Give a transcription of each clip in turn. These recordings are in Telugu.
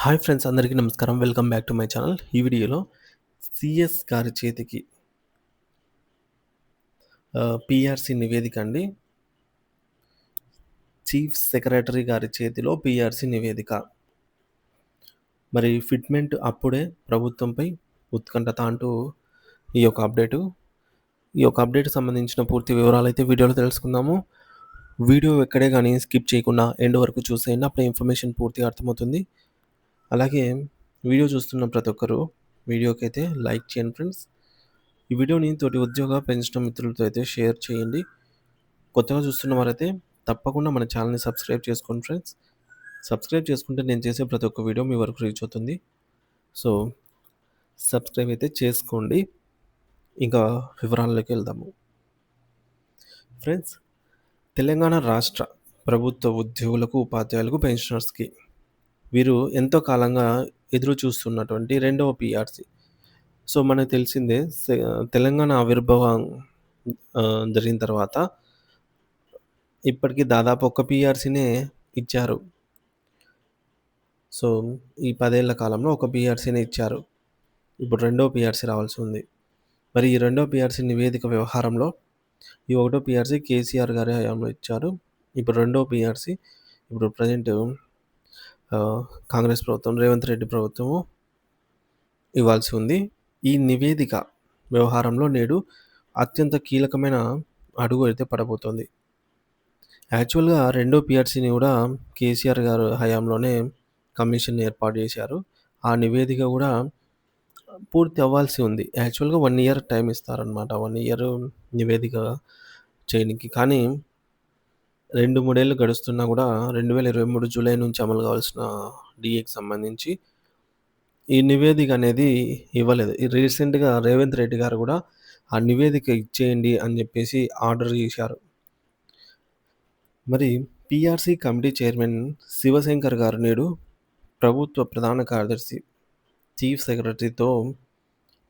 హాయ్ ఫ్రెండ్స్, అందరికీ నమస్కారం. Welcome back to my channel. ఈ వీడియోలో సీఎస్ గారి చేతికి పీఆర్సీ నివేదిక అండి. చీఫ్ సెక్రటరీ గారి చేతిలో పీఆర్సీ నివేదిక. మరి ఫిట్మెంట్ అప్పుడే ప్రభుత్వంపై ఉత్కంఠత అంటూ ఈ యొక్క అప్డేట్కి సంబంధించిన పూర్తి వివరాలైతే వీడియోలో తెలుసుకుందాము. వీడియో ఎక్కడే కానీ స్కిప్ చేయకుండా ఎండ్ వరకు చూసేయండి. అప్పుడే ఇన్ఫర్మేషన్ పూర్తిగా అర్థమవుతుంది. అలాగే వీడియో చూస్తున్న ప్రతి ఒక్కరు వీడియోకి అయితే లైక్ చేయండి ఫ్రెండ్స్. ఈ వీడియోని తోటి ఉద్యోగ పెన్షన్ మిత్రులతో అయితే షేర్ చేయండి. కొత్తగా చూస్తున్న వారైతే తప్పకుండా మన ఛానల్ని సబ్స్క్రైబ్ చేసుకోండి ఫ్రెండ్స్. సబ్స్క్రైబ్ చేసుకుంటే నేను చేసే ప్రతి ఒక్క వీడియో మీ వరకు రీచ్ అవుతుంది. సో సబ్స్క్రైబ్ అయితే చేసుకోండి. ఇంకా వివరాల్లోకి వెళ్దాము ఫ్రెండ్స్. తెలంగాణ రాష్ట్ర ప్రభుత్వ ఉద్యోగులకు, ఉపాధ్యాయులకు, పెన్షనర్స్కి వీరు ఎంతో కాలంగా ఎదురు చూస్తున్నటువంటి రెండవ పీఆర్సీ. సో మనకు తెలిసిందే, తెలంగాణ ఆవిర్భావం జరిగిన తర్వాత ఇప్పటికి దాదాపు ఒక పీఆర్సీనే ఇచ్చారు. సో ఈ 10 ఏళ్ల కాలంలో ఒక పీఆర్సీనే ఇచ్చారు. ఇప్పుడు రెండో పీఆర్సీ రావాల్సి ఉంది. మరి ఈ రెండో పీఆర్సీ నివేదిక వ్యవహారంలో ఈ ఒకటో పీఆర్సీ కేసీఆర్ గారి హయాంలో ఇచ్చారు. ఇప్పుడు రెండో పీఆర్సీ ఇప్పుడు ప్రజెంట్ కాంగ్రెస్ ప్రభుత్వం, రేవంత్ రెడ్డి ప్రభుత్వము ఇవ్వాల్సి ఉంది. ఈ నివేదిక వ్యవహారంలో నేడు అత్యంత కీలకమైన అడుగు అయితే పడబోతోంది. యాక్చువల్గా రెండో పీఆర్సీని కూడా కేసీఆర్ గారు హయాంలోనే కమిషన్ ఏర్పాటు చేశారు. ఆ నివేదిక కూడా పూర్తి అవ్వాల్సి ఉంది. యాక్చువల్గా 1 ఇయర్ టైం ఇస్తారనమాట. 1 ఇయర్ నివేదిక చేయడానికి. కానీ 2-3 ఏళ్ళు గడుస్తున్నా కూడా 2023 జూలై నుంచి అమలు కావాల్సిన డిఏకి సంబంధించి ఈ నివేదిక అనేది ఇవ్వలేదు. రీసెంట్గా రేవంత్ రెడ్డి గారు కూడా ఆ నివేదిక ఇచ్చేయండి అని చెప్పేసి ఆర్డర్ చేశారు. మరి పీఆర్సీ కమిటీ చైర్మన్ శివశంకర్ గారు నేడు ప్రభుత్వ ప్రధాన కార్యదర్శి, చీఫ్ సెక్రటరీతో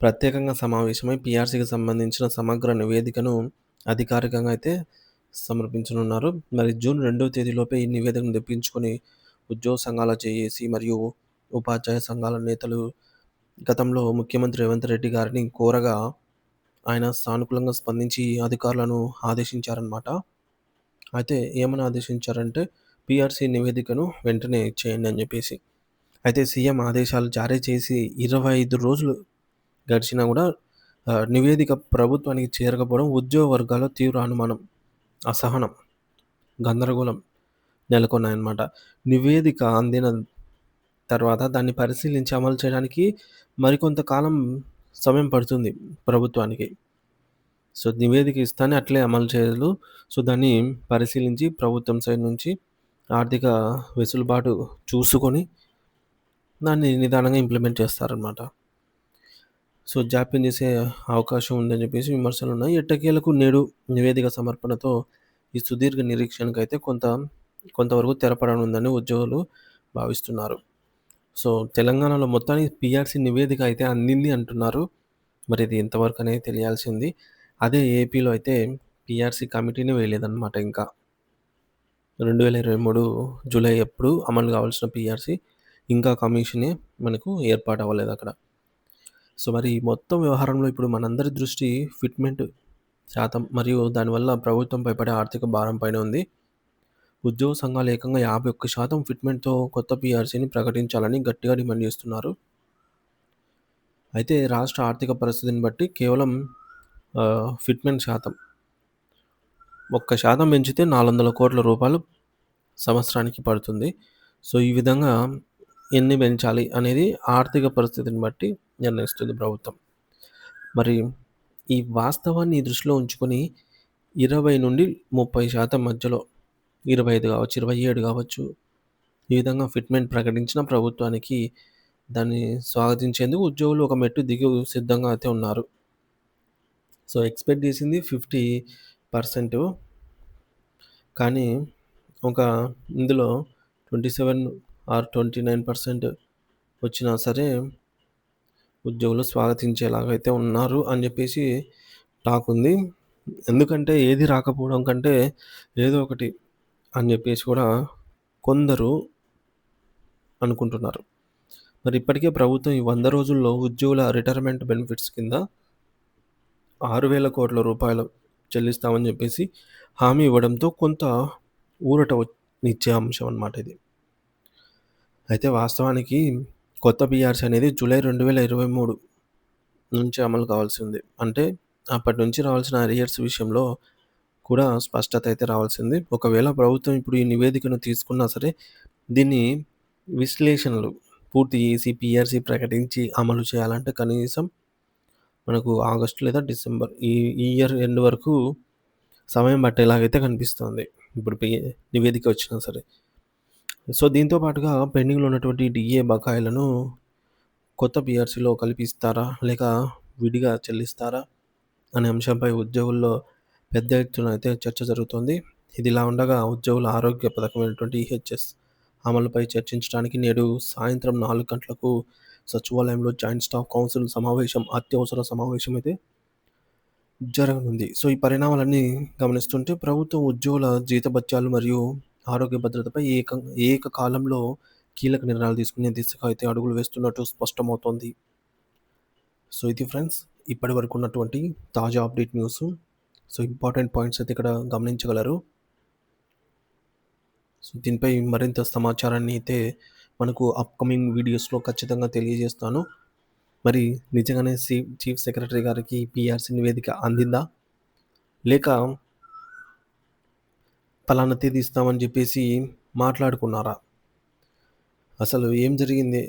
ప్రత్యేకంగా సమావేశమై పీఆర్సీకి సంబంధించిన సమగ్ర నివేదికను అధికారికంగా అయితే సమర్పించనున్నారు. మరి జూన్ 2వ తేదీలోపే ఈ నివేదికను తెప్పించుకొని ఉద్యోగ సంఘాల జేఏసీ మరియు ఉపాధ్యాయ సంఘాల నేతలు గతంలో ముఖ్యమంత్రి రేవంత్ రెడ్డి గారిని కోరగా ఆయన సానుకూలంగా స్పందించి అధికారులను ఆదేశించారన్నమాట. అయితే ఏమని ఆదేశించారంటే పీఆర్సీ నివేదికను వెంటనే ఇచ్చేయండి అని చెప్పేసి. అయితే సీఎం ఆదేశాలు జారీ చేసి 25 రోజులు గడిచినా కూడా నివేదిక ప్రభుత్వానికి చేరకపోవడం ఉద్యోగ వర్గాల్లో తీవ్ర అనుమానం, అసహనం, గందరగోళం నెలకొన్నాయన్నమాట. నివేదిక అందిన తర్వాత దాన్ని పరిశీలించి అమలు చేయడానికి మరికొంత కాలం సమయం పడుతుంది ప్రభుత్వానికి. సో నివేదిక ఇస్తానే అట్లే అమలు చేయదు. సో దాన్ని పరిశీలించి ప్రభుత్వం సైడ్ నుంచి ఆర్థిక వెసులుబాటు చూసుకొని దాన్ని నిదానంగా ఇంప్లిమెంట్ చేస్తారనమాట. సో జాప్యం చేసే అవకాశం ఉందని చెప్పేసి విమర్శలు ఉన్నాయి. ఎట్టకేలకు నేడు నివేదిక సమర్పణతో ఈ సుదీర్ఘ నిరీక్షణకైతే కొంతవరకు తెరపడనుందని ఉద్యోగులు భావిస్తున్నారు. సో తెలంగాణలో మొత్తానికి పీఆర్సీ నివేదిక అయితే అందింది అంటున్నారు. మరి ఇది ఎంతవరకు అనేది తెలియాల్సింది. అదే ఏపీలో అయితే పీఆర్సీ కమిటీని వేయలేదన్నమాట. ఇంకా 2023 జూలై ఎప్పుడు అమలు కావాల్సిన పీఆర్సీ ఇంకా కమిషనే మనకు ఏర్పాటు అవ్వలేదు అక్కడ. సో మరి మొత్తం వ్యవహారంలో ఇప్పుడు మనందరి దృష్టి ఫిట్మెంట్ శాతం మరియు దానివల్ల ప్రభుత్వంపై పడే ఆర్థిక భారం పైన ఉంది. ఉద్యోగ సంఘాలు ఏకంగా 51% ఫిట్మెంట్తో కొత్త పీఆర్సీని ప్రకటించాలని గట్టిగా డిమాండ్ చేస్తున్నారు. అయితే రాష్ట్ర ఆర్థిక పరిస్థితిని బట్టి కేవలం ఫిట్మెంట్ శాతం 1% పెంచితే 400 కోట్ల రూపాయలు సంవత్సరానికి పడుతుంది. సో ఈ విధంగా ఎన్ని పెంచాలి అనేది ఆర్థిక పరిస్థితిని బట్టి నిర్ణయిస్తుంది ప్రభుత్వం. మరి ఈ వాస్తవాన్ని దృష్టిలో ఉంచుకొని 20-30% మధ్యలో, 25 కావచ్చు, 27 కావచ్చు, ఈ విధంగా ఫిట్మెంట్ ప్రకటించిన ప్రభుత్వానికి దాన్ని స్వాగతించేందుకు ఉద్యోగులు ఒక మెట్టు దిగి సిద్ధంగా అయితే ఉన్నారు. సో ఎక్స్పెక్ట్ చేసింది 50%, కానీ ఒక ఇందులో 27 or 29% వచ్చినా సరే ఉద్యోగులు స్వాగతించేలాగా అయితే ఉన్నారు అని చెప్పేసి టాక్ ఉంది. ఎందుకంటే ఏది రాకపోవడం కంటే ఏదో ఒకటి అని చెప్పేసి కూడా కొందరు అనుకుంటున్నారు. మరి ఇప్పటికే ప్రభుత్వం ఈ 100 రోజుల్లో ఉద్యోగుల రిటైర్మెంట్ బెనిఫిట్స్ కింద 6,000,00,00,000 చెల్లిస్తామని చెప్పేసి హామీ ఇవ్వడంతో కొంత ఊరట ఇచ్చే అంశం అన్నమాట ఇది. అయితే వాస్తవానికి కొత్త పీఆర్సీ అనేది జూలై 2023 నుంచి అమలు కావాల్సి ఉంది. అంటే అప్పటి నుంచి రావాల్సిన అరియర్స్ విషయంలో కూడా స్పష్టత అయితే రావాల్సింది. ఒకవేళ ప్రభుత్వం ఇప్పుడు ఈ నివేదికను తీసుకున్నా సరే, దీన్ని విశ్లేషణలు పూర్తి చేసి పీఆర్సీ ప్రకటించి అమలు చేయాలంటే కనీసం మనకు ఆగస్టు లేదా డిసెంబర్ ఈ ఇయర్ ఎండ్ వరకు సమయం పట్టేలాగైతే కనిపిస్తోంది. ఇప్పుడు నివేదిక వచ్చినా సరే. సో, దీంతో పాటుగా పెండింగ్‌లో ఉన్నటువంటి డీఏ బకాయిలను కొత్త పీఆర్సీలో కలిపిస్తారా? లేక విడిగా చెల్లిస్తారా? అనే అంశంపై ఉద్యోగుల్లో పెద్ద ఎత్తున అయితే చర్చ జరుగుతోంది. ఇదిలా ఉండగా ఉద్యోగుల ఆరోగ్య పథకమైనటువంటి ఈహెచ్ఎస్ అమలుపై చర్చించడానికి నేడు సాయంత్రం 4 గంటలకు సచివాలయంలో జాయింట్ స్టాఫ్ కౌన్సిల్ సమావేశం, అత్యవసర సమావేశం అయితే జరగనుంది. సో, ఈ పరిణామాలన్నీ గమనిస్తుంటే ప్రభుత్వం ఉద్యోగుల జీతభత్యాలు మరియు ఆరోగ్య భద్రతపై ఏకకాలంలో కీలక నిర్ణయాలు తీసుకునే దిశగా అయితే అడుగులు వేస్తున్నట్టు స్పష్టమవుతోంది. సో, ఇది ఫ్రెండ్స్ ఇప్పటి వరకు ఉన్నటువంటి తాజా update news. So, important points అయితే ఇక్కడ గమనించగలరు. సో, దీనిపై మరింత సమాచారాన్ని అయితే మనకు అప్‌కమింగ్ వీడియోస్‌లో ఖచ్చితంగా తెలియజేస్తాను. మరి నిజంగానే చీఫ్ సెక్రటరీ గారికి పీఆర్సీ నివేదిక అందిందా? లేక పలానా తేదీ ఇస్తామని చెప్పేసి మాట్లాడుకున్నారా? అసలు ఏం జరిగింది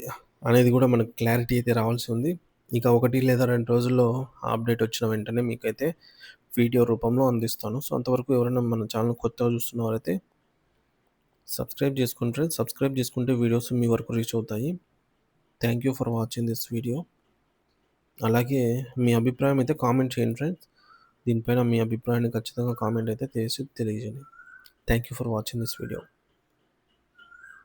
అనేది కూడా మనకు క్లారిటీ అయితే రావాల్సి ఉంది. ఇక 1 లేదా 2 రోజుల్లో ఆ అప్డేట్ వచ్చిన వెంటనే మీకైతే వీడియో రూపంలో అందిస్తాను. సో, అంతవరకు ఎవరైనా మన ఛానల్ కొత్తగా చూస్తున్నవారైతే సబ్స్క్రైబ్ చేసుకోండి ఫ్రెండ్స్. సబ్స్క్రైబ్ చేసుకుంటే వీడియోస్ మీ వరకు రీచ్ అవుతాయి. Thank you for watching this video. అలాగే మీ అభిప్రాయం అయితే కామెంట్ చేయండి ఫ్రెండ్స్. దీనిపైన మీ అభిప్రాయాన్ని ఖచ్చితంగా కామెంట్ అయితే చేసి తెలియజేయండి. Thank you for watching this video.